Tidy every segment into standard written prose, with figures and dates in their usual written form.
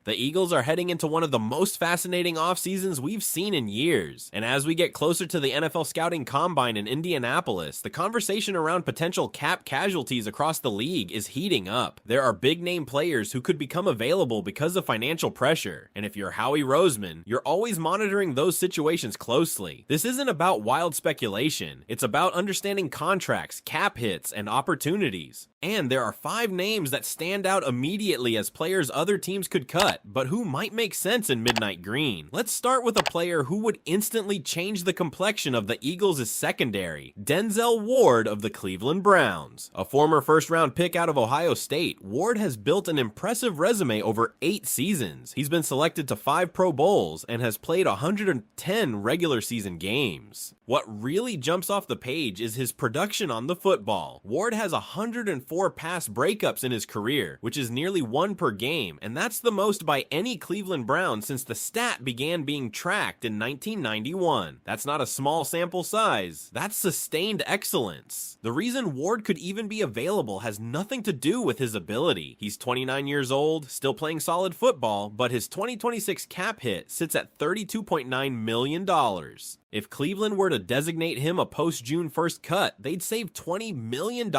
The Eagles are heading into one of the most fascinating offseasons we've seen in years, and as we get closer to the NFL Scouting Combine in Indianapolis, the conversation around potential cap casualties across the league is heating up. There are big-name players who could become available because of financial pressure, and if you're Howie Roseman, you're always monitoring those situations closely. This isn't about wild speculation, it's about understanding contracts, cap hits, and opportunities. And there are 5 names that stand out immediately as players other teams could cut, but who might make sense in Midnight Green. Let's start with a player who would instantly change the complexion of the Eagles' secondary, Denzel Ward of the Cleveland Browns. A former first-round pick out of Ohio State, Ward has built an impressive resume over 8 seasons. He's been selected to 5 Pro Bowls and has played 110 regular season games. What really jumps off the page is his production on the football. Ward has 104 pass breakups in his career, which is nearly 1 per game, and that's the most by any Cleveland Brown since the stat began being tracked in 1991. That's not a small sample size, that's sustained excellence. The reason Ward could even be available has nothing to do with his ability. He's 29 years old, still playing solid football, but his 2026 cap hit sits at $32.9 million. If Cleveland were to designate him a post-June 1st cut, they'd save $20 million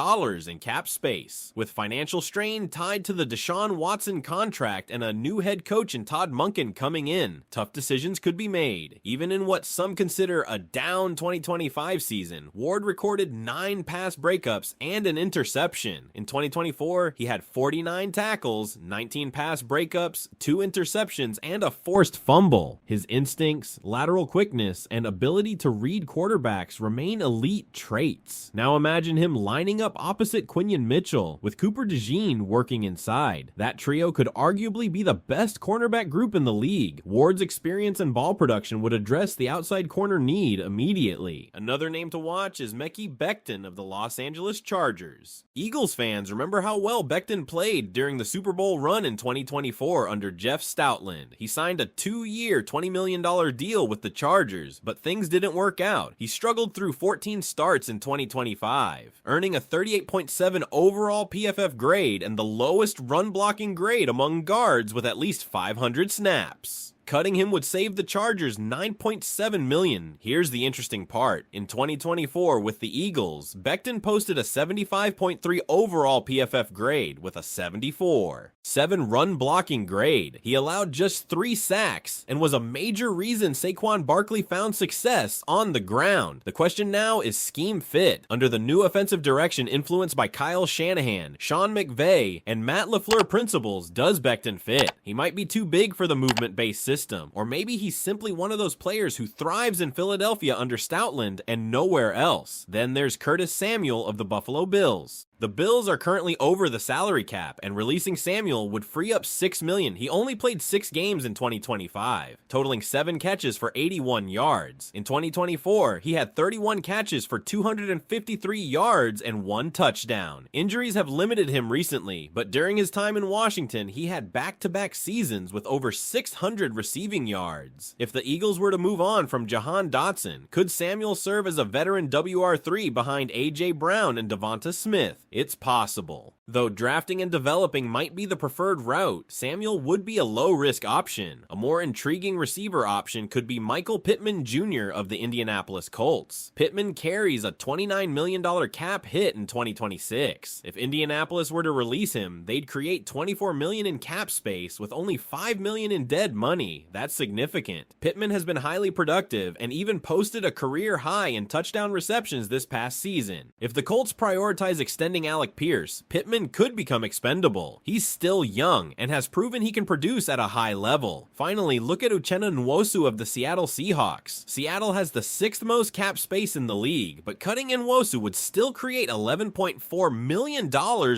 in cap space. With financial strain tied to the Deshaun Watson contract and a new head coach in Todd Monken coming in, tough decisions could be made. Even in what some consider a down 2025 season, Ward recorded 9 pass breakups and an interception. In 2024, he had 49 tackles, 19 pass breakups, 2 interceptions, and a forced fumble. His instincts, lateral quickness, and ability to read quarterbacks remain elite traits. Now imagine him lining up opposite Quinion Mitchell, with Cooper DeJean working inside. That trio could arguably be the best cornerback group in the league. Ward's experience and ball production would address the outside corner need immediately. Another name to watch is Mekhi Becton of the Los Angeles Chargers. Eagles fans remember how well Becton played during the Super Bowl run in 2024 under Jeff Stoutland. He signed a 2-year, $20 million deal with the Chargers, but things didn't work out. He struggled through 14 starts in 2025, earning a 38.7 overall PFF grade and the lowest run blocking grade among guards with at least 500 snaps. Cutting him would save the Chargers $9.7 million. Here's the interesting part. In 2024 with the Eagles, Becton posted a 75.3 overall PFF grade with a 74. 7 run blocking grade. He allowed just 3 sacks and was a major reason Saquon Barkley found success on the ground. The question now is scheme fit. Under the new offensive direction influenced by Kyle Shanahan, Sean McVay, and Matt LaFleur principles, does Becton fit? He might be too big for the movement-based system, or maybe he's simply one of those players who thrives in Philadelphia under Stoutland and nowhere else. Then there's Curtis Samuel of the Buffalo Bills. The Bills are currently over the salary cap, and releasing Samuel would free up $6 million. He only played 6 games in 2025, totaling 7 catches for 81 yards. In 2024, he had 31 catches for 253 yards and 1 touchdown. Injuries have limited him recently, but during his time in Washington, he had back-to-back seasons with over 600 receiving yards. If the Eagles were to move on from Jahan Dotson, could Samuel serve as a veteran WR3 behind A.J. Brown and DeVonta Smith? It's possible. Though drafting and developing might be the preferred route, Samuel would be a low-risk option. A more intriguing receiver option could be Michael Pittman Jr. of the Indianapolis Colts. Pittman carries a $29 million cap hit in 2026. If Indianapolis were to release him, they'd create $24 million in cap space with only $5 million in dead money. That's significant. Pittman has been highly productive and even posted a career high in touchdown receptions this past season. If the Colts prioritize extending Alec Pierce, Pittman could become expendable. He's still young and has proven he can produce at a high level. Finally, look at Uchenna Nwosu of the Seattle Seahawks. Seattle has the 6th most cap space in the league, but cutting Nwosu would still create $11.4 million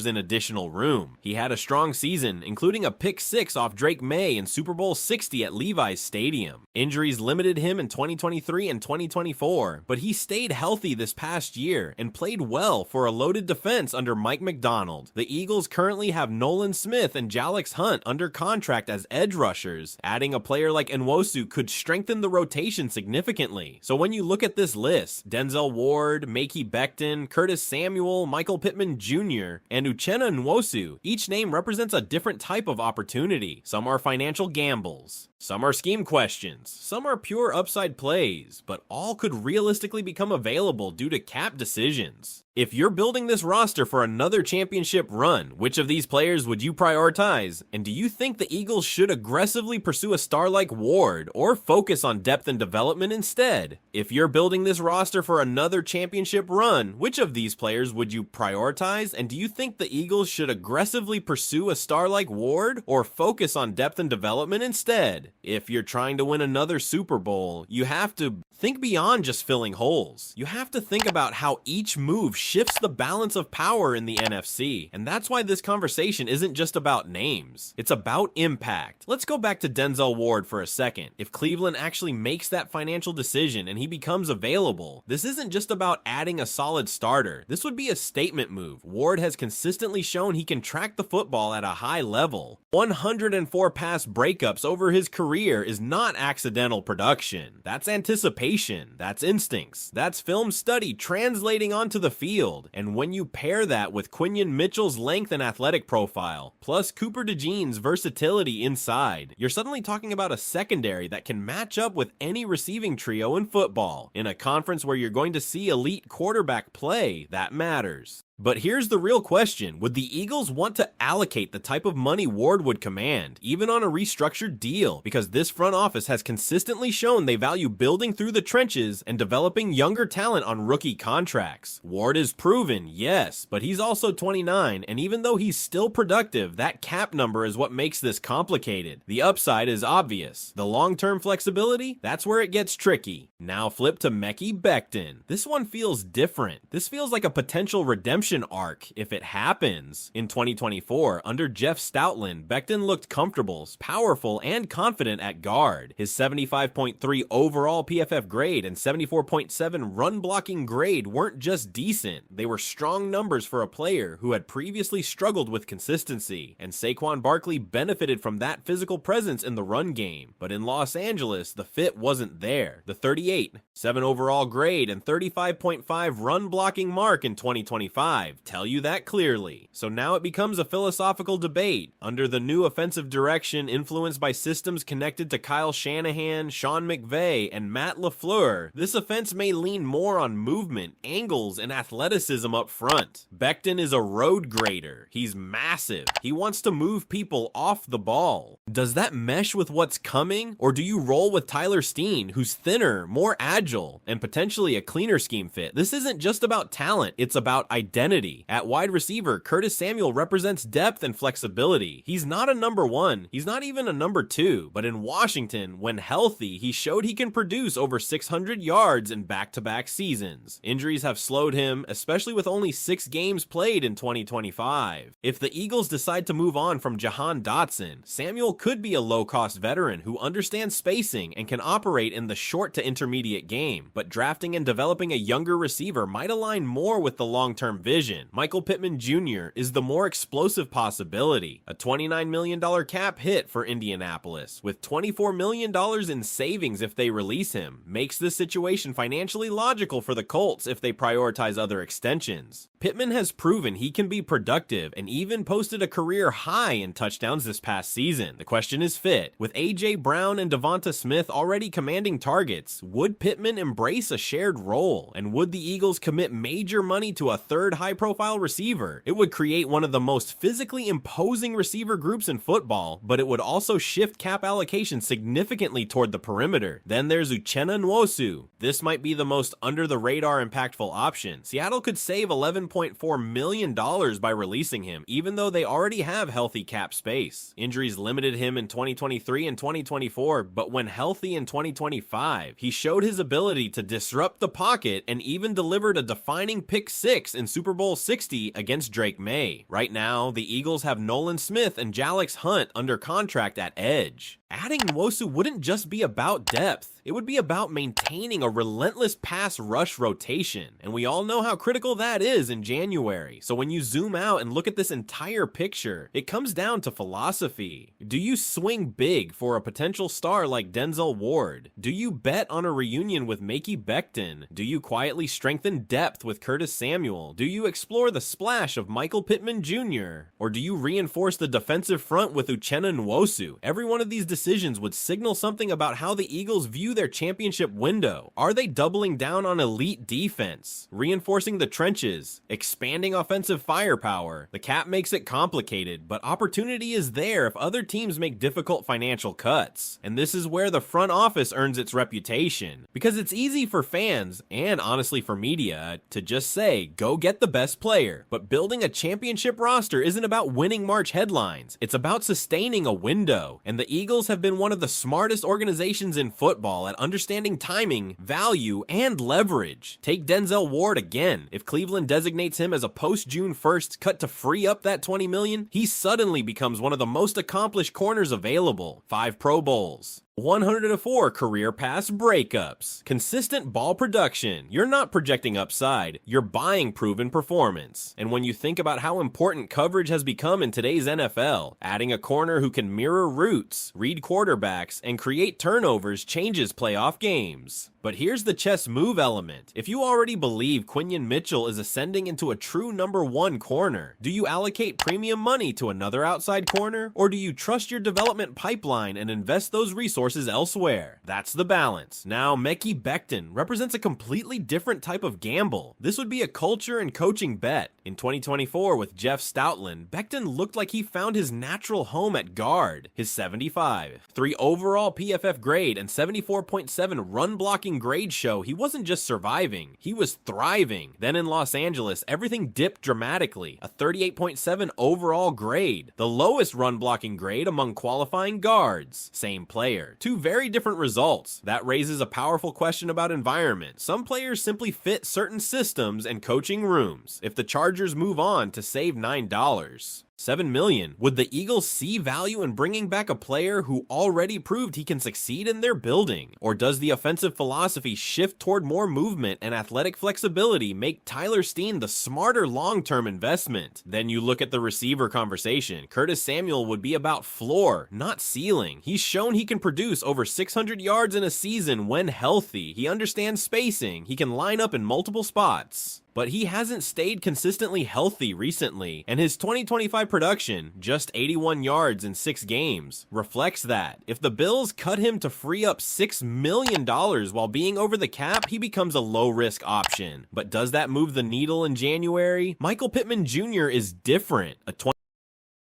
in additional room. He had a strong season, including a pick 6 off Drake May in Super Bowl 60 at Levi's Stadium. Injuries limited him in 2023 and 2024, but he stayed healthy this past year and played well for a loaded defense under Mike Macdonald. The Eagles currently have Nolan Smith and Jalen Hurts under contract as edge rushers. Adding a player like Nwosu could strengthen the rotation significantly. So when you look at this list, Denzel Ward, Mekhi Becton, Curtis Samuel, Michael Pittman Jr., and Uchenna Nwosu, each name represents a different type of opportunity. Some are financial gambles. Some are scheme questions, some are pure upside plays, but all could realistically become available due to cap decisions. If you're building this roster for another championship run, which of these players would you prioritize? And do you think the Eagles should aggressively pursue a star like Ward or focus on depth and development instead? If you're building this roster for another championship run, which of these players would you prioritize? And do you think the Eagles should aggressively pursue a star like Ward or focus on depth and development instead? If you're trying to win another Super Bowl, you have to think beyond just filling holes. You have to think about how each move shifts the balance of power in the NFC. And that's why this conversation isn't just about names. It's about impact. Let's go back to Denzel Ward for a second. If Cleveland actually makes that financial decision and he becomes available, this isn't just about adding a solid starter. This would be a statement move. Ward has consistently shown he can track the football at a high level. 104 pass breakups over his career is not accidental production. That's anticipation. That's instincts. That's film study translating onto the field. And when you pair that with Quinyon Mitchell's length and athletic profile, plus Cooper DeJean's versatility inside, you're suddenly talking about a secondary that can match up with any receiving trio in football. In a conference where you're going to see elite quarterback play, that matters. But here's the real question. Would the Eagles want to allocate the type of money Ward would command, even on a restructured deal? Because this front office has consistently shown they value building through the trenches and developing younger talent on rookie contracts. Ward is proven, yes, but he's also 29, and even though he's still productive, that cap number is what makes this complicated. The upside is obvious. The long-term flexibility, that's where it gets tricky. Now flip to Mekhi Becton. This one feels different. This feels like a potential redemption arc if it happens. In 2024, under Jeff Stoutland, Becton looked comfortable, powerful, and confident at guard. His 75.3 overall PFF grade and 74.7 run blocking grade weren't just decent, they were strong numbers for a player who had previously struggled with consistency, and Saquon Barkley benefited from that physical presence in the run game. But in Los Angeles, the fit wasn't there. The 38, 7 overall grade, and 35.5 run blocking mark in 2025 tell you that clearly. So now it becomes a philosophical debate. Under the new offensive direction influenced by systems connected to Kyle Shanahan, Sean McVay, and Matt LaFleur, this offense may lean more on movement, angles, and athleticism up front. Becton is a road grader. He's massive. He wants to move people off the ball. Does that mesh with what's coming? Or do you roll with Tyler Steen, who's thinner, more agile, and potentially a cleaner scheme fit? This isn't just about talent, it's about identity. At wide receiver, Curtis Samuel represents depth and flexibility. He's not a number one, he's not even a number two, but in Washington, when healthy, he showed he can produce over 600 yards in back-to-back seasons. Injuries have slowed him, especially with only 6 games played in 2025. If the Eagles decide to move on from Jahan Dotson, Samuel could be a low-cost veteran who understands spacing and can operate in the short to intermediate game, but drafting and developing a younger receiver might align more with the long-term vision. Michael Pittman Jr. is the more explosive possibility. A $29 million cap hit for Indianapolis, with $24 million in savings if they release him, makes this situation financially logical for the Colts if they prioritize other extensions. Pittman has proven he can be productive and even posted a career high in touchdowns this past season. The question is fit. With A.J. Brown and DeVonta Smith already commanding targets, would Pittman embrace a shared role? And would the Eagles commit major money to a third high-profile receiver? It would create one of the most physically imposing receiver groups in football, but it would also shift cap allocation significantly toward the perimeter. Then there's Uchenna Nwosu. This might be the most under-the-radar impactful option. Seattle could save $11.4 million by releasing him, even though they already have healthy cap space. Injuries limited him in 2023 and 2024, but when healthy in 2025, he showed his ability to disrupt the pocket and even delivered a defining pick 6 in Super Bowl 60 against Drake May. Right now, the Eagles have Nolan Smith and Jalen Hurts under contract at edge. Adding Nwosu wouldn't just be about depth, it would be about maintaining a relentless pass rush rotation, and we all know how critical that is in January. So when you zoom out and look at this entire picture, it comes down to philosophy. Do you swing big for a potential star like Denzel Ward? Do you bet on a reunion with Mekhi Becton? Do you quietly strengthen depth with Curtis Samuel? Do you explore the splash of Pittman Jr? Or do you reinforce the defensive front with Uchenna Nwosu? Every one of these decisions would signal something about how the Eagles view their championship window. Are they doubling down on elite defense, reinforcing the trenches, expanding offensive firepower? The cap makes it complicated, but opportunity is there if other teams make difficult financial cuts. And this is where the front office earns its reputation, because it's easy for fans, and honestly for media, to just say, go get the best player. But building a championship roster isn't about winning March headlines, it's about sustaining a window. And the Eagles have been one of the smartest organizations in football at understanding timing, value, and leverage. Take Denzel Ward again. If Cleveland designates him as a post-June 1st cut to free up that $20 million, he suddenly becomes one of the most accomplished corners available. 5 Pro Bowls, 104 career pass breakups, consistent ball production. You're not projecting upside, you're buying proven performance. And when you think about how important coverage has become in today's NFL, adding a corner who can mirror routes, read quarterbacks, and create turnovers changes playoff games. But here's the chess move element. If you already believe Quinyon Mitchell is ascending into a true number 1 corner, do you allocate premium money to another outside corner? Or do you trust your development pipeline and invest those resources elsewhere? That's the balance. Now, Mekhi Becton represents a completely different type of gamble. This would be a culture and coaching bet. In 2024 with Jeff Stoutland, Becton looked like he found his natural home at guard. His 75, 3 overall PFF grade, and 74.7 run blocking grade show he wasn't just surviving, he was thriving. Then in Los Angeles, everything dipped dramatically. A 38.7 overall grade, the lowest run blocking grade among qualifying guards. Same player. 2 very different results. That raises a powerful question about environment. Some players simply fit certain systems and coaching rooms. If the Chargers move on to save $9, $7 million, would the Eagles see value in bringing back a player who already proved he can succeed in their building? Or does the offensive philosophy shift toward more movement and athletic flexibility make Tyler Steen the smarter long-term investment? Then you look at the receiver conversation. Curtis Samuel would be about floor, not ceiling. He's shown he can produce over 600 yards in a season when healthy. He understands spacing. He can line up in multiple spots. But he hasn't stayed consistently healthy recently, and his 2025 production, just 81 yards in 6 games, reflects that. If the Bills cut him to free up $6 million while being over the cap, he becomes a low-risk option. But does that move the needle in January? Michael Pittman Jr. is different. A